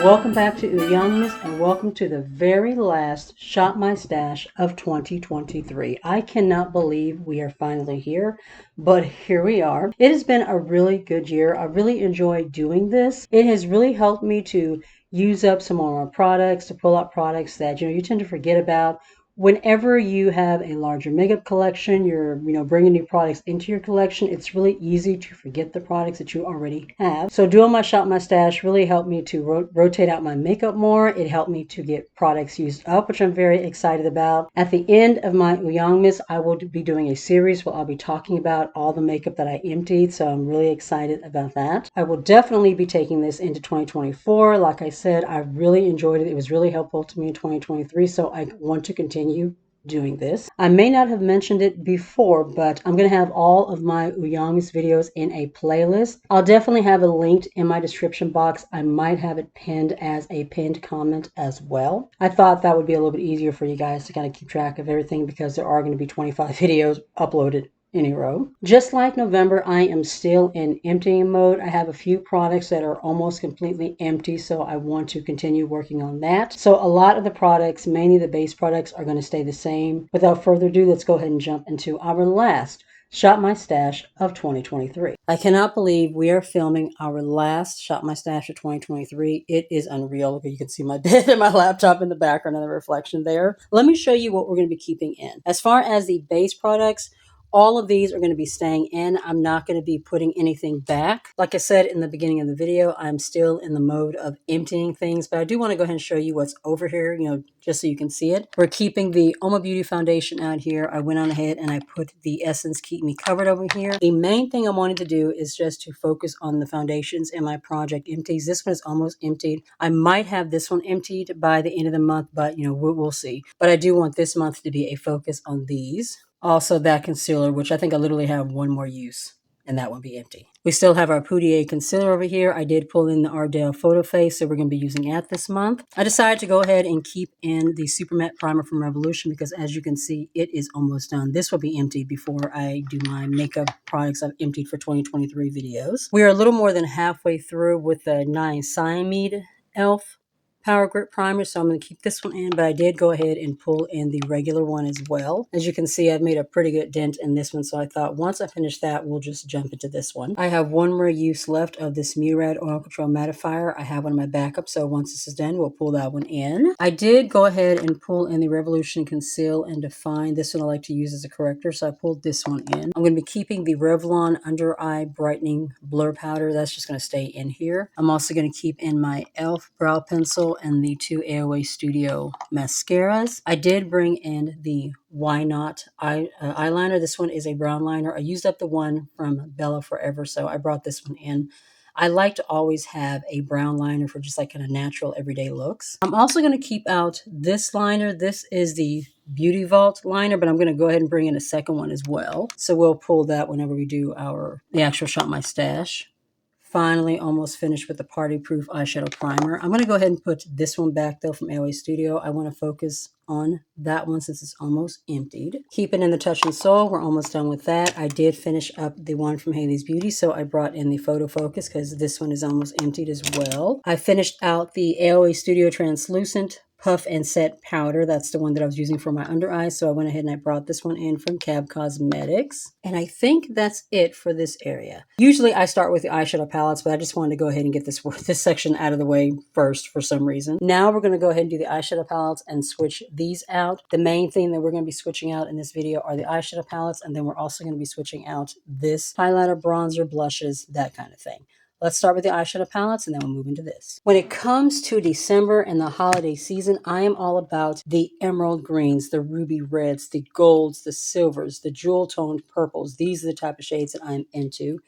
Welcome back to Ulzzangmas and welcome to the very last Shop My Stash of 2023. I cannot believe we are finally here, but here we are. It has been a really good year. I really enjoyed doing this. It has really helped me to use up some more products, to pull out products that you tend to forget about. Whenever you have a larger makeup collection, you're bringing new products into your collection, it's really easy to forget the products that you already have. So doing my Shop My Stash really helped me to rotate out my makeup more. It helped me to get products used up, which I'm very excited about. At the end of my Ulzzangmas, I will be doing a series where I'll be talking about all the makeup that I emptied, so I'm really excited about that. I will definitely be taking this into 2024. Like I said, I really enjoyed it. It was really helpful to me in 2023, so I want to continue doing this. I may not have mentioned it before, but I'm going to have all of my Ulzzangmas videos in a playlist. I'll definitely have it linked in my description box. I might have it pinned as a pinned comment as well. I thought that would be a little bit easier for you guys to kind of keep track of everything because there are going to be 25 videos uploaded in a row. Just like November, I am still in emptying mode. I have a few products that are almost completely empty, so I want to continue working on that. So a lot of the products, mainly the base products, are going to stay the same. Without further ado, let's go ahead and jump into our last Shop My Stash of 2023. I cannot believe we are filming our last Shop My Stash of 2023. It is unreal. You can see my bed and my laptop in the background and the reflection there. Let me show you what we're going to be keeping in. As far as the base products, all of these are going to be staying in. I'm not going to be putting anything back. Like I said in the beginning of the video, I'm still in the mode of emptying things, but I do want to go ahead and show you what's over here, just so you can see it. We're keeping the Oma Beauty foundation out here. I went on ahead and I put the Essence Keep Me Covered over here. The main thing I wanted to do is just to focus on the foundations in my project empties. This one is almost emptied. I might have this one emptied by the end of the month, but we'll see. But I do want this month to be a focus on these. Also that concealer, which I think I literally have one more use, and that will be empty. We still have our Poudier concealer over here. I did pull in the Ardell Photo Face, so we're going to be using that this month. I decided to go ahead and keep in the Super Matte Primer from Revolution because, as you can see, it is almost done. This will be emptied before I do my makeup products I've emptied for 2023 videos. We are a little more than halfway through with the Niacinamide e.l.f. Power Grip Primer, so I'm going to keep this one in, but I did go ahead and pull in the regular one as well. As you can see, I've made a pretty good dent in this one, so I thought once I finish that, we'll just jump into this one. I have one more use left of this Murad Oil Control Mattifier. I have one in my backup, so once this is done, we'll pull that one in. I did go ahead and pull in the Revolution Conceal and Define. This one I like to use as a corrector, so I pulled this one in. I'm going to be keeping the Revlon Under Eye Brightening Blur Powder. That's just going to stay in here. I'm also going to keep in my e.l.f. Brow Pencil and the two AOA Studio mascaras. I did bring in the Why Not eyeliner. This one is a brown liner. I used up the one from Bella Forever, so I brought this one in. I like to always have a brown liner for just like kind of natural everyday looks. I'm also going to keep out this liner. This is the Beauty Vault liner, but I'm going to go ahead and bring in a second one as well. So we'll pull that whenever we do the actual Shop My Stash. Finally, almost finished with the Party Proof eyeshadow primer. I'm going to go ahead and put this one back though from AOA Studio. I want to focus on that one since it's almost emptied. Keep it in the Touch and Soul. We're almost done with that. I did finish up the one from Haley's Beauty, so I brought in the Photo Focus because this one is almost emptied as well. I finished out the AOA Studio Translucent Puff and Set Powder. That's the one that I was using for my under eyes, so I went ahead and I brought this one in from Cab Cosmetics. And I think that's it for this area. Usually I start with the eyeshadow palettes, but I just wanted to go ahead and get this section out of the way first for some reason. Now we're going to go ahead and do the eyeshadow palettes and switch these out. The main thing that we're going to be switching out in this video are the eyeshadow palettes, and then we're also going to be switching out this highlighter, bronzer, blushes, that kind of thing. Let's start with the eyeshadow palettes and then we'll move into this. When it comes to December and the holiday season, I am all about the emerald greens, the ruby reds, the golds, the silvers, the jewel toned purples. These are the type of shades that I'm into.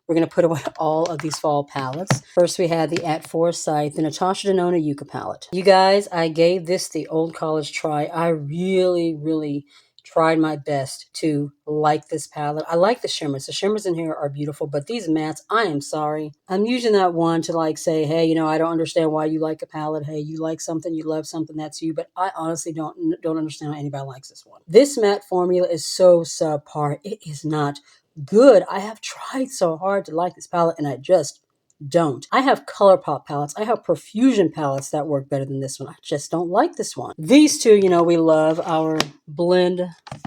We're going to put away all of these fall palettes. First, we had the At Foresight, the Natasha Denona Yucca palette. You guys, I gave this the old college try. I really tried my best to like this palette. I like the shimmers. The shimmers in here are beautiful, but these mattes, I am sorry. I'm using that one to like say, hey, I don't understand why you like a palette. Hey, you like something, you love something, that's you. But I honestly don't understand why anybody likes this one. This matte formula is so subpar. It is not good. I have tried so hard to like this palette and I just don't. I have ColourPop palettes. I have Profusion palettes that work better than this one. I just don't like this one. These two, you know, we love our Blend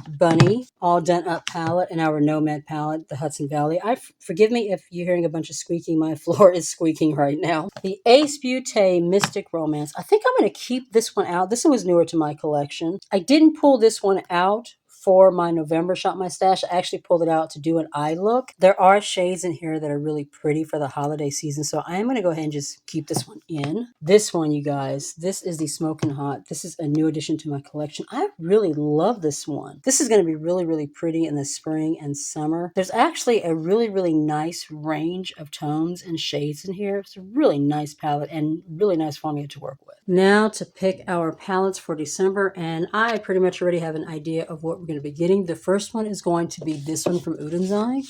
Bunny All Done Up palette and our Nomad palette, the Hudson Valley. Forgive me if you're hearing a bunch of squeaking. My floor is squeaking right now. The Ace Beauté Mystic Romance. I think I'm going to keep this one out. This one was newer to my collection. I didn't pull this one out for my November Shop My Stash. I actually pulled it out to do an eye look. There are shades in here that are really pretty for the holiday season, so I am going to go ahead and just keep this one in. This one, you guys, this is the Smokin' Hot. This is a new addition to my collection. I really love this one. This is going to be really, really pretty in the spring and summer. There's actually a really, really nice range of tones and shades in here. It's a really nice palette and really nice formula to work with. Now to pick our palettes for December, and I pretty much already have an idea of what we're going to be getting. The first one is going to be this one from Ulzzangmas.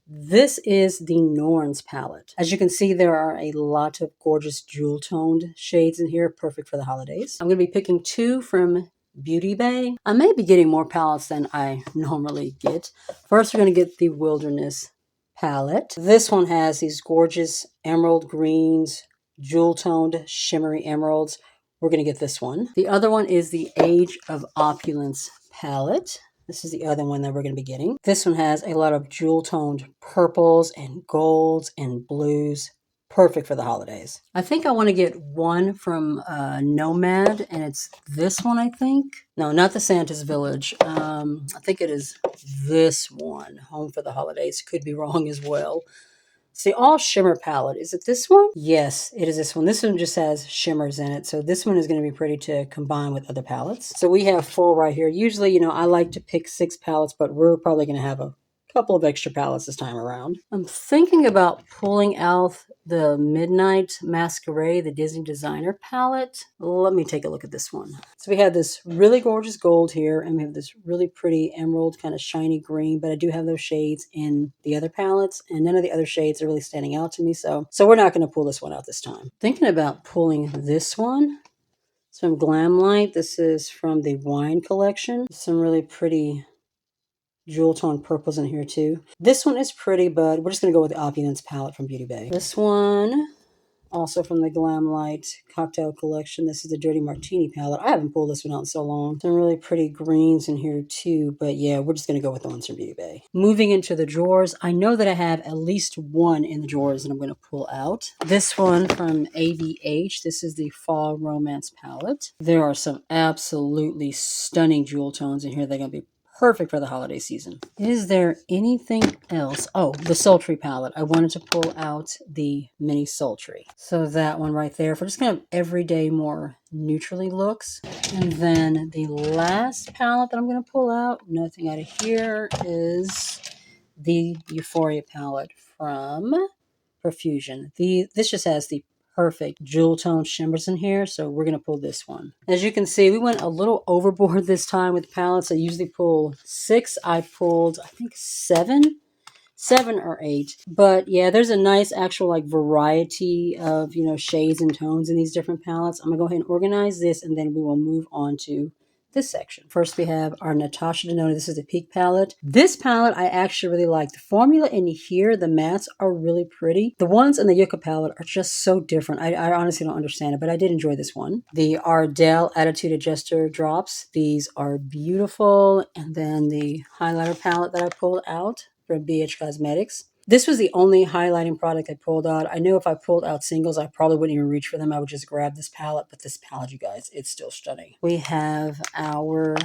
This is the Norns palette. As you can see, there are a lot of gorgeous jewel toned shades in here, perfect for the holidays. I'm going to be picking two from Beauty Bay. I may be getting more palettes than I normally get. First, we're going to get the Wilderness palette. This one has these gorgeous emerald greens, jewel toned shimmery emeralds. We're going to get this one. The other one is the Age of Opulence palette. This is the other one that we're going to be getting. This one has a lot of jewel toned purples and golds and blues. Perfect for the holidays. I think I want to get one from Nomad, and it's this one, I think. No, not the Santa's Village. I think it is this one, Home for the Holidays. Could be wrong as well. It's the All Shimmer palette. Is it this one? Yes, it is this one. This one just has shimmers in it. So this one is going to be pretty to combine with other palettes. So we have full right here. Usually, you know, I like to pick 6 palettes, but we're probably going to have a couple of extra palettes this time around. I'm thinking about pulling out the Midnight Masquerade, the Disney Designer palette. Let me take a look at this one. So we have this really gorgeous gold here, and we have this really pretty emerald kind of shiny green, but I do have those shades in the other palettes, and none of the other shades are really standing out to me, so we're not going to pull this one out this time. Thinking about pulling this one. It's from Glamlight. This is from the Wine collection. Some really pretty jewel tone purples in here too. This one is pretty, but we're just going to go with the Opulence palette from Beauty Bay. This one, also from the Glamlight Cocktail Collection. This is the Dirty Martini palette. I haven't pulled this one out in so long. Some really pretty greens in here too, but yeah, we're just going to go with the ones from Beauty Bay. Moving into the drawers, I know that I have at least one in the drawers that I'm going to pull out. This one from AVH. This is the Fall Romance palette. There are some absolutely stunning jewel tones in here. They're going to be perfect for the holiday season. Is there anything else? Oh, the Sultry palette. I wanted to pull out the Mini Sultry. So that one right there for just kind of everyday, more neutrally looks. And then the last palette that I'm going to pull out, nothing out of here, is the Euphoria palette from Profusion. This just has the perfect jewel tone shimmers in here, so we're going to pull this one. As you can see, we went a little overboard this time with palettes. I usually pull 6. I pulled, I think, 7 or 8. But yeah, there's a nice actual like variety of, you know, shades and tones in these different palettes. I'm going to go ahead and organize this, and then we will move on to this section. First, we have our Natasha Denona. This is the Peak palette. This palette I actually really like. The formula in here, the mattes are really pretty. The ones in the Yucca palette are just so different. I honestly don't understand it, but I did enjoy this one. The Ardell Attitude Adjuster drops. These are beautiful. And then the highlighter palette that I pulled out from BH Cosmetics. This was the only highlighting product I pulled out. I knew if I pulled out singles, I probably wouldn't even reach for them. I would just grab this palette. But this palette, you guys, it's still stunning. We have our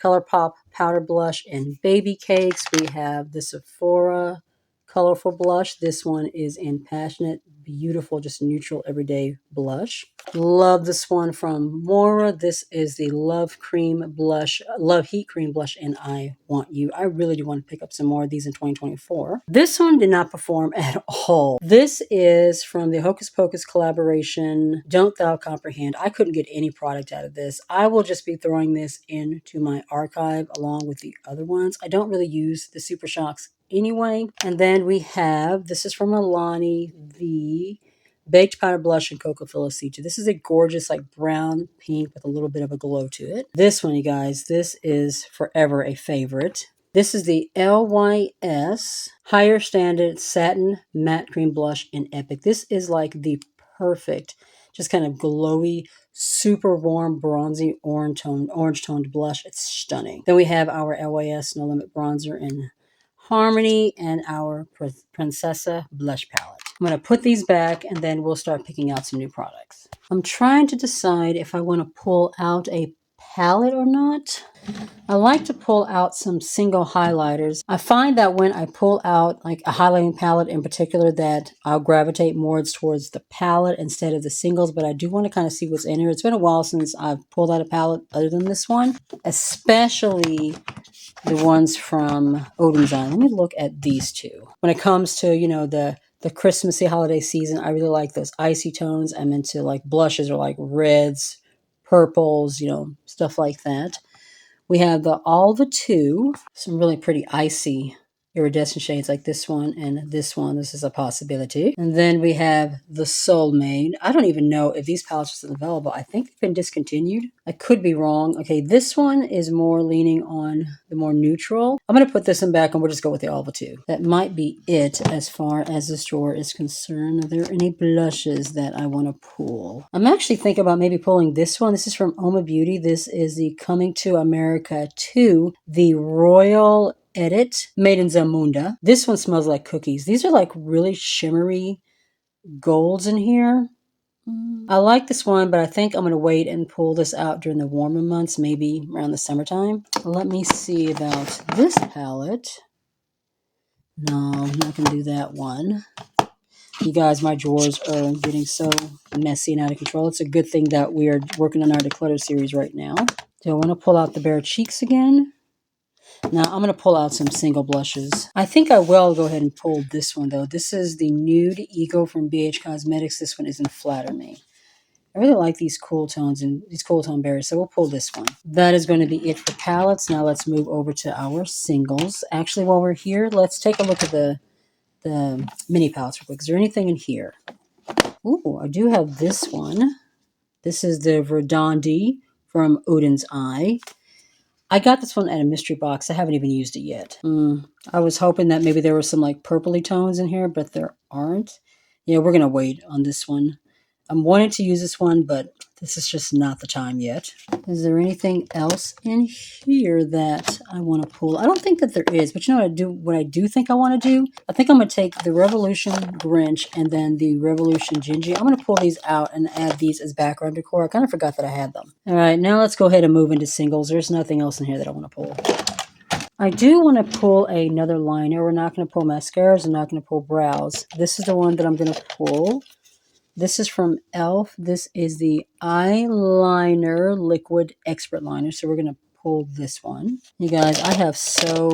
ColourPop Powder Blush in Baby Cakes. We have the Sephora Colorful Blush. This one is in Passionate. Beautiful, just neutral, everyday blush. Love this one from Mora. This is the Love Cream Blush, Love Heat Cream Blush in I Want You. I really do want to pick up some more of these in 2024. This one did not perform at all. This is from the Hocus Pocus collaboration, Don't Thou Comprehend. I couldn't get any product out of this. I will just be throwing this into my archive along with the other ones. I don't really use the Super Shocks anyway. And then we have, this is from Alani, the Baked Powder Blush in Cocoa Felicita. This is a gorgeous like brown pink with a little bit of a glow to it. This one, you guys, this is forever a favorite. This is the LYS Higher Standard Satin Matte Cream Blush in Epic. This is like the perfect, just kind of glowy, super warm, bronzy orange toned blush. It's stunning. Then we have our LYS No Limit Bronzer in Harmony and our Princessa Blush Palette. I'm going to put these back and then we'll start picking out some new products. I'm trying to decide if I want to pull out a palette or not. I like to pull out some single highlighters. I find that when I pull out like a highlighting palette in particular that I'll gravitate more towards the palette instead of the singles, but I do want to kind of see what's in here. It's been a while since I've pulled out a palette other than this one, especially the ones from Ulzzangmas. Let me look at these two. When it comes to, the Christmassy holiday season, I really like those icy tones. I'm into like blushes or like reds, purples, stuff like that. We have all the two, some really pretty icy iridescent shades like this one and this one. This is a possibility. And then we have the Soulmate. I don't even know if these palettes are still available. I think they've been discontinued. I could be wrong. Okay, this one is more leaning on the more neutral. I'm going to put this one back and we'll just go with the all the two. That might be it as far as this drawer is concerned. Are there any blushes that I want to pull? I'm actually thinking about maybe pulling this one. This is from Oma Beauty. This is the Coming to America 2, the Royal Edit made in Zamunda. This one smells like cookies. These are like really shimmery golds in here. I like this one, but I think I'm going to wait and pull this out during the warmer months, maybe around the summertime. Let me see about this palette. No, I'm not going to do that one. You guys, my drawers are getting so messy and out of control. It's a good thing that we are working on our declutter series right now. Do I want to pull out the bare cheeks again? Now, I'm going to pull out some single blushes. I think I will go ahead and pull this one, though. This is the Nude Ego from BH Cosmetics. This one isn't Flatter Me. I really like these cool tones and these cool tone berries, so we'll pull this one. That is going to be it for palettes. Now, let's move over to our singles. Actually, while we're here, let's take a look at the mini palettes real quick. Is there anything in here? Ooh, I do have this one. This is the Verdandi from Odin's Eye. I got this one at a mystery box. I haven't even used it yet. I was hoping that maybe there were some like purpley tones in here, but there aren't. Yeah, we're going to wait on this one. I'm wanting to use this one, but this is just not the time yet. Is there anything else in here that I want to pull? I don't think that there is, but you know what I do think I want to do? I think I'm going to take the Revolution Grinch and then the Revolution Gingy. I'm going to pull these out and add these as background decor. I kind of forgot that I had them. All right, now let's go ahead and move into singles. There's nothing else in here that I want to pull. I do want to pull another liner. We're not going to pull mascaras. I'm not going to pull brows. This is the one that I'm going to pull. This is from e.l.f. This is the Eyeliner Liquid Expert Liner. So we're going to pull this one. You guys, I have so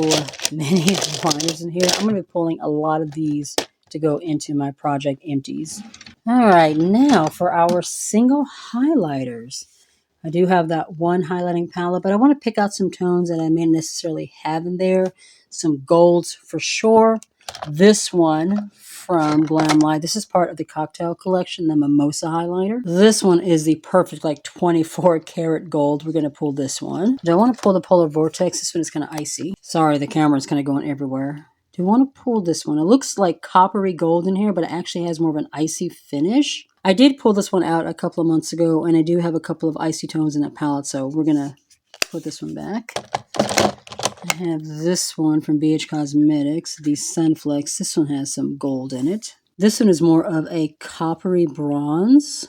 many liners in here. I'm going to be pulling a lot of these to go into my project empties. All right, now for our single highlighters. I do have that one highlighting palette, but I want to pick out some tones that I may necessarily have in there. Some golds for sure. This one from Glamlight. This is part of the cocktail collection, the Mimosa highlighter. This one is the perfect like 24 karat gold. We're going to pull this one. Do I want to pull the Polar Vortex? This one is kind of icy. Sorry, the camera is kind of going everywhere. Do you want to pull this one? It looks like coppery gold in here, but it actually has more of an icy finish. I did pull this one out a couple of months ago, and I do have a couple of icy tones in that palette, so we're going to put this one back. I have this one from BH Cosmetics, the Sunflex. This one has some gold in it. This one is more of a coppery bronze.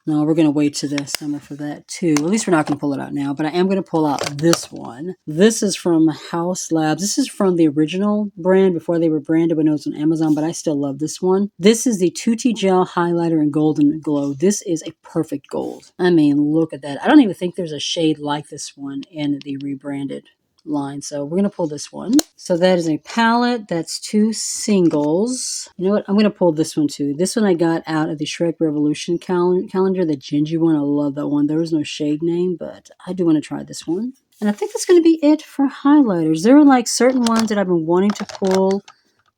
No, we're going to wait to the summer for that too. At least we're not going to pull it out now, but I am going to pull out this one. This is from House Labs. This is from the original brand before they were branded when it was on Amazon, but I still love this one. This is the Tutti Gel Highlighter in Golden Glow. This is a perfect gold. I mean, look at that. I don't even think there's a shade like this one in the rebranded line. So we're going to pull this one. So that is a palette. That's two singles. You know what? I'm going to pull this one too. This one I got out of the Shrek Revolution calendar, the Gingy one. I love that one. There was no shade name, but I do want to try this one. And I think that's going to be it for highlighters. There are like certain ones that I've been wanting to pull,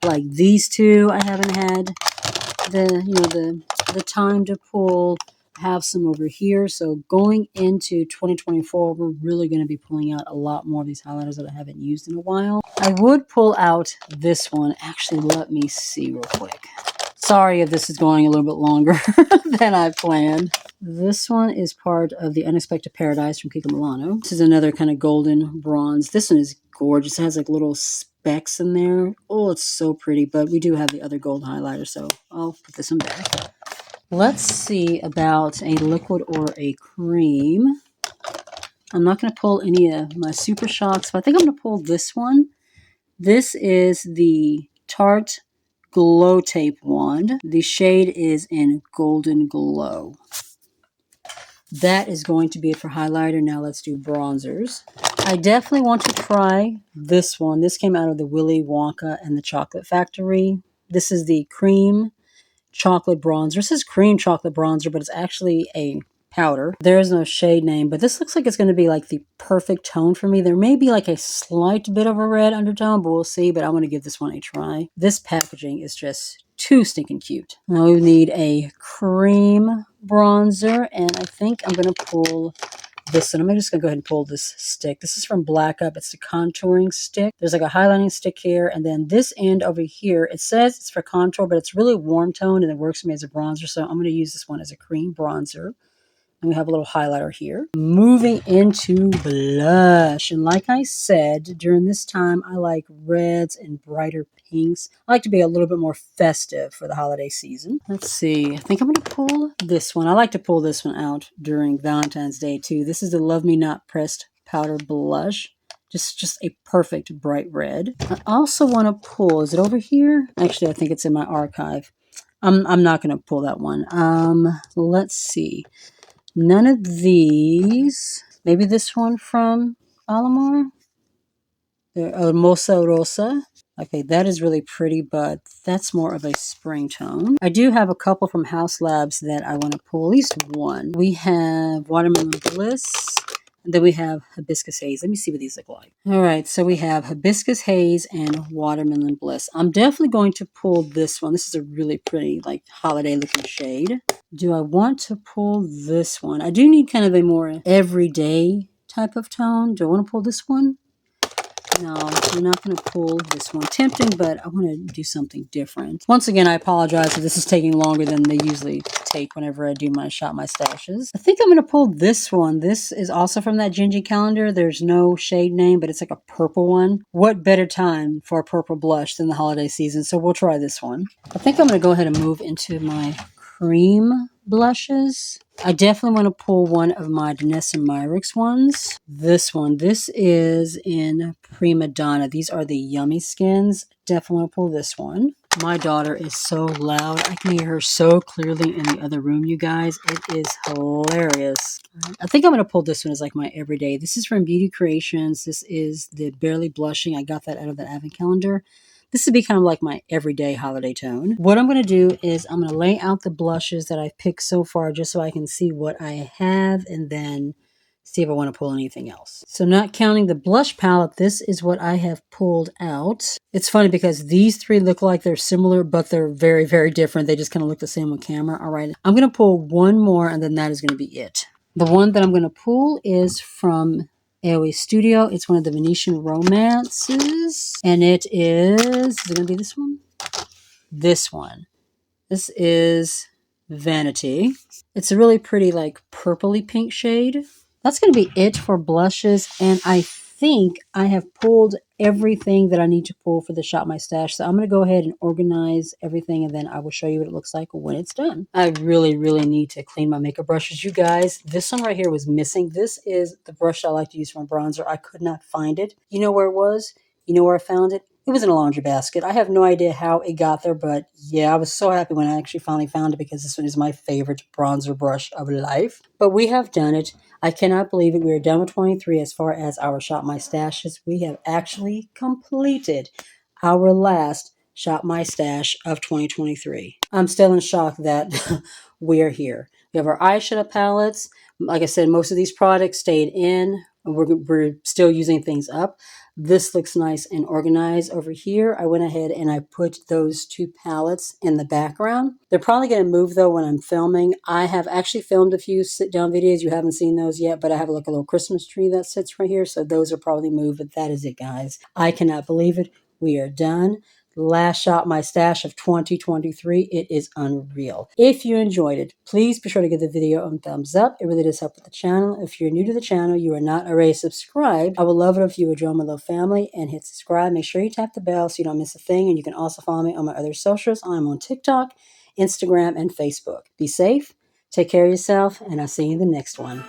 like these two. I haven't had the time to pull. have some over here. So going into 2024, we're really going to be pulling out a lot more of these highlighters that I haven't used in a while. I would pull out this one. Actually, let me see real quick. Sorry if this is going a little bit longer than I planned. This one is part of the Unexpected Paradise from Kiko Milano. This is another kind of golden bronze. This one is gorgeous. It has like little specks in there. Oh, it's so pretty. But we do have the other gold highlighter, so I'll put this one back. Let's see about a liquid or a cream. I'm not going to pull any of my Super Shocks, but I think I'm going to pull this one. This is the Tarte Glow Tape Wand. The shade is in Golden Glow. That is going to be it for highlighter. Now let's do bronzers. I definitely want to try this one. This came out of the Willy Wonka and the Chocolate Factory. This is the Cream Chocolate Bronzer. This is Cream Chocolate Bronzer, but it's actually a powder. There is no shade name, but this looks like it's going to be like the perfect tone for me. There may be like a slight bit of a red undertone, but we'll see. But I'm going to give this one a try. This packaging is just too stinking cute. Now we need a cream bronzer, and I think I'm going to pull this one. I'm just going to go ahead and pull this stick. This is from Black Up. It's the contouring stick. There's like a highlighting stick here, and then this end over here, it says it's for contour, but it's really warm toned, and it works for me as a bronzer, so I'm going to use this one as a cream bronzer. And we have a little highlighter here. Moving into blush. And like I said, during this time, I like reds and brighter pinks. I like to be a little bit more festive for the holiday season. Let's see. I think I'm going to pull this one. I like to pull this one out during Valentine's Day too. This is the Love Me Not Pressed Powder Blush. Just a perfect bright red. I also want to pull, is it over here? Actually, I think it's in my archive. I'm not going to pull that one. Let's see. None of these. Maybe this one from Alamar. Hermosa Rosa. Okay, that is really pretty, but that's more of a spring tone. I do have a couple from House Labs that I want to pull, at least one. We have Watermelon Bliss, and then we have Hibiscus Haze. Let me see what these look like. All right, so we have Hibiscus Haze and Watermelon Bliss. I'm definitely going to pull this one. This is a really pretty, like, holiday-looking shade. Do I want to pull this one? I do need kind of a more everyday type of tone. Do I want to pull this one? No, we're not going to pull this one. Tempting, but I want to do something different. Once again, I apologize if this is taking longer than they usually take whenever I do my Shop My Stashes. I think I'm going to pull this one. This is also from that Gingy calendar. There's no shade name, but it's like a purple one. What better time for a purple blush than the holiday season? So we'll try this one. I think I'm going to go ahead and move into my cream blushes. I definitely want to pull one of my Danessa Myricks ones. This one. This is in Prima Donna. These are the Yummy Skins. Definitely want to pull this one. My daughter is so loud. I can hear her so clearly in the other room, you guys. It is hilarious. I think I'm going to pull this one as like my everyday. This is from Beauty Creations. This is the Barely Blushing. I got that out of the Advent calendar. This would be kind of like my everyday holiday tone. What I'm going to do is I'm going to lay out the blushes that I've picked so far just so I can see what I have and then see if I want to pull anything else. So not counting the blush palette, this is what I have pulled out. It's funny because these three look like they're similar, but they're very, very different. They just kind of look the same on camera. All right, I'm going to pull one more and then that is going to be it. The one that I'm going to pull is from AOE Studio. It's one of the Venetian romances. And it is it going to be this one? This one. This is Vanity. It's a really pretty, like, purpley pink shade. That's going to be it for blushes. And I think I have pulled everything that I need to pull for the Shop My Stash. So I'm going to go ahead and organize everything, and then I will show you what it looks like when it's done. I really, really need to clean my makeup brushes, you guys. This one right here was missing. This is the brush I like to use for my bronzer. I could not find it. You know where it was? You know where I found it? It was in a laundry basket. I have no idea how it got there, but yeah, I was so happy when I actually finally found it because this one is my favorite bronzer brush of life. But we have done it. I cannot believe it. We are done with 23 as far as our Shop My Stashes. We have actually completed our last Shop My Stash of 2023. I'm still in shock that we are here. We have our eyeshadow palettes. Like I said, most of these products stayed in we're still using things up. This looks nice and organized. Over here, I went ahead and I put those two palettes in the background. They're probably going to move though when I'm filming. I have actually filmed a few sit down videos. You haven't seen those yet, but I have like a little Christmas tree that sits right here. So those are probably moved, but that is it, guys. I cannot believe it. We are done. Last Shop My Stash of 2023. It is unreal. If you enjoyed it, please be sure to give the video a thumbs up. It really does help with the channel. If you're new to the channel, you are not already subscribed, I would love it if you would join my little family and hit subscribe. Make sure you tap the bell so you don't miss a thing. And you can also follow me on my other socials. I'm on TikTok, Instagram, and Facebook. Be safe, take care of yourself, and I'll see you in the next one.